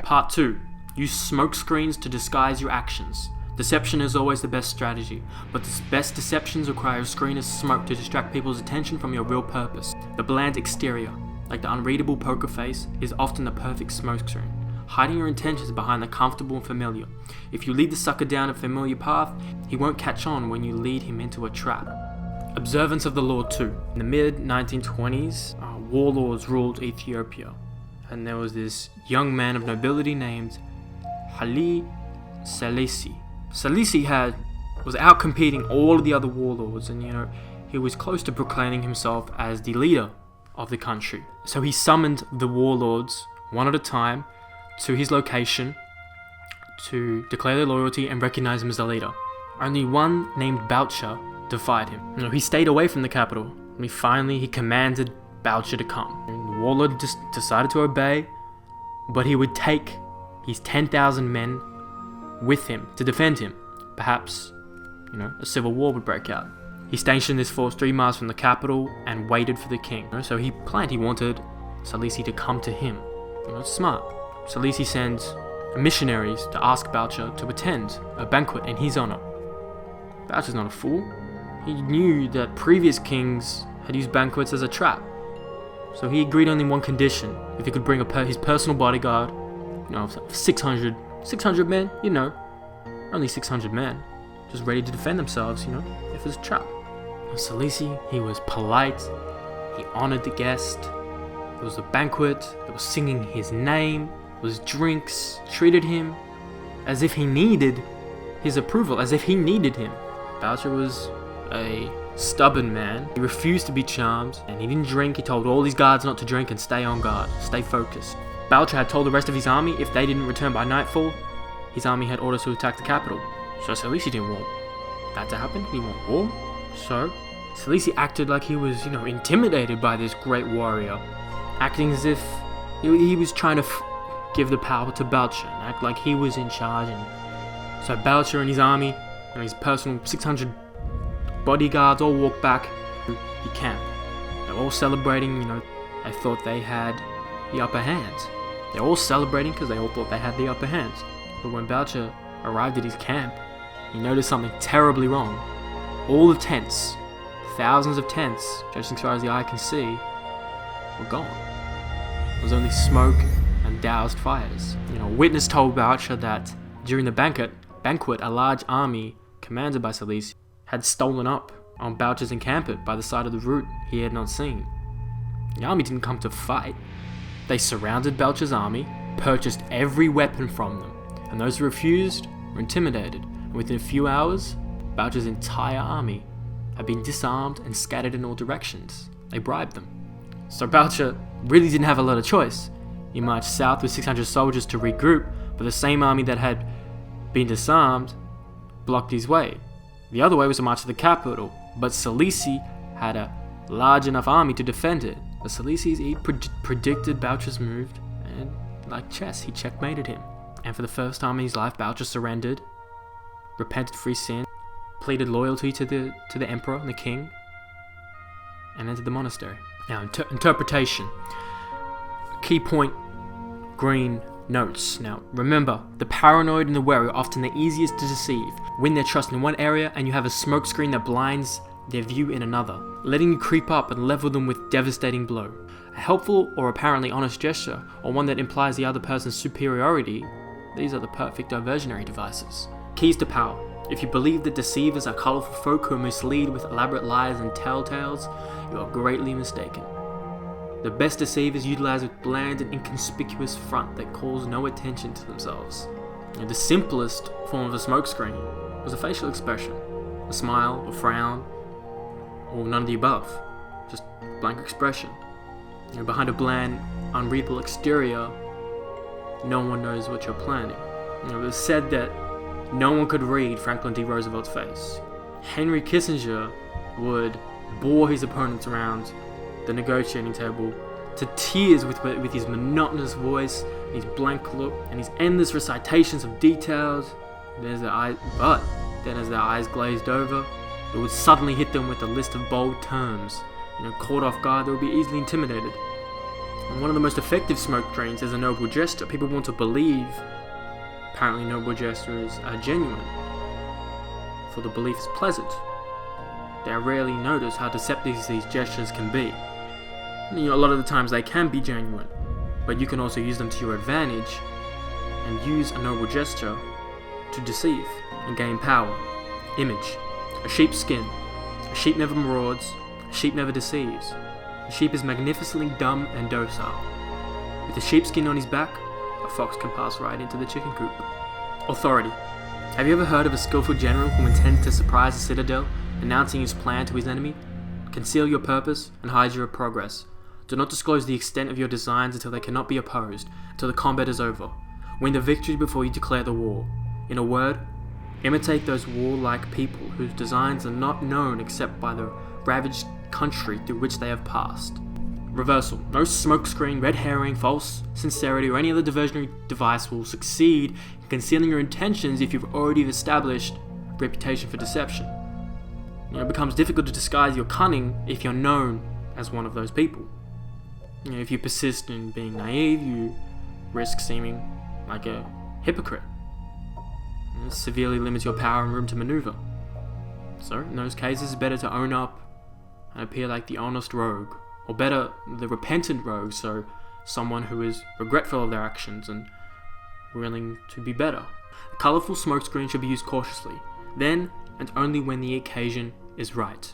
Part 2. Use smoke screens to disguise your actions. Deception is always the best strategy, but the best deceptions require a screen of smoke to distract people's attention from your real purpose. The bland exterior, like the unreadable poker face, is often the perfect smoke screen, hiding your intentions behind the comfortable and familiar. If you lead the sucker down a familiar path, he won't catch on when you lead him into a trap. Observance of the law too. In the mid-1920s, warlords ruled Ethiopia, and there was this young man of nobility named Haile Selassie. Selassie was out competing all of the other warlords, and he was close to proclaiming himself as the leader of the country. So he summoned the warlords one at a time to his location to declare their loyalty and recognize him as the leader. Only one named Boucher defied him. He stayed away from the capital, and he commanded Boucher to come. And the warlord just decided to obey, but he would take his 10,000 men with him to defend him. Perhaps, a civil war would break out. He stationed this force 3 miles from the capital and waited for the king. So he wanted Selassie to come to him. It's smart. Selassie sends missionaries to ask Boucher to attend a banquet in his honor. Boucher's not a fool. He knew that previous kings had used banquets as a trap. So he agreed on one condition: if he could bring his personal bodyguard, 600 men, only 600 men, just ready to defend themselves, if it's a trap. Selassie, he was polite, he honored the guest. There was a banquet, there was singing his name, there was drinks, treated him as if he needed his approval, as if he needed him. Boucher was a stubborn man. He refused to be charmed, and he didn't drink. He told all his guards not to drink and stay on guard, stay focused. Boucher had told the rest of his army if they didn't return by nightfall, his army had orders to attack the capital. So Selassie didn't want that to happen. He didn't want war. So Selassie acted like he was, intimidated by this great warrior, acting as if he was trying to give the power to Boucher and act like he was in charge. And so Boucher and his army and his personal 600 bodyguards all walked back to the camp. They were all celebrating, they thought they had the upper hand. They were all celebrating because they all thought they had the upper hand. But when Boucher arrived at his camp, he noticed something terribly wrong. All the tents, thousands of tents, stretching as far as the eye can see, were gone. There was only smoke and doused fires. A witness told Boucher that during the banquet, a large army commanded by Selassie had stolen up on Boucher's encampment by the side of the route he had not seen. The army didn't come to fight. They surrounded Boucher's army, purchased every weapon from them, and those who refused were intimidated. And within a few hours, Boucher's entire army had been disarmed and scattered in all directions. They bribed them. So Boucher really didn't have a lot of choice. He marched south with 600 soldiers to regroup, but the same army that had been disarmed blocked his way. The other way was to march to the capital, but Selassie had a large enough army to defend it. But Selassie predicted Boucher's move, and like chess, he checkmated him. And for the first time in his life, Boucher surrendered, repented for his sin, pleaded loyalty to the emperor and the king, and entered the monastery. Now, interpretation. Key point, Greene notes. Now, remember, the paranoid and the wary are often the easiest to deceive. Win their trust in one area, and you have a smokescreen that blinds their view in another, letting you creep up and level them with devastating blow. A helpful or apparently honest gesture, or one that implies the other person's superiority, these are the perfect diversionary devices. Keys to power. If you believe that deceivers are colourful folk who mislead with elaborate lies and telltales, you are greatly mistaken. The best deceivers utilize a bland and inconspicuous front that calls no attention to themselves. The simplest form of a smokescreen was a facial expression, a smile, a frown, or none of the above, just blank expression. Behind a bland, unreadable exterior, no one knows what you're planning. It was said that no one could read Franklin D. Roosevelt's face. Henry Kissinger would bore his opponents around the negotiating table to tears with his monotonous voice, his blank look, and his endless recitations of details. But then as their eyes glazed over, it would suddenly hit them with a list of bold terms. Caught off guard, they would be easily intimidated. And one of the most effective smoke screens is a noble gesture. People want to believe, apparently noble gestures are genuine, for the belief is pleasant. They rarely notice how deceptive these gestures can be. A lot of the times they can be genuine, but you can also use them to your advantage and use a noble gesture to deceive and gain power. Image. A sheep's skin. A sheep never marauds. A sheep never deceives. A sheep is magnificently dumb and docile. With a sheepskin on his back, a fox can pass right into the chicken coop. Authority. Have you ever heard of a skillful general who intends to surprise a citadel, announcing his plan to his enemy? Conceal your purpose and hide your progress. Do not disclose the extent of your designs until they cannot be opposed, until the combat is over. Win the victory before you declare the war. In a word, imitate those warlike people whose designs are not known except by the ravaged country through which they have passed. Reversal. No smokescreen, red herring, false sincerity, or any other diversionary device will succeed in concealing your intentions if you've already established a reputation for deception. It becomes difficult to disguise your cunning if you're known as one of those people. If you persist in being naive, you risk seeming like a hypocrite. This severely limits your power and room to maneuver. So, in those cases, it's better to own up and appear like the honest rogue, or better, the repentant rogue, so someone who is regretful of their actions and willing to be better. A colourful smokescreen should be used cautiously, then and only when the occasion is right.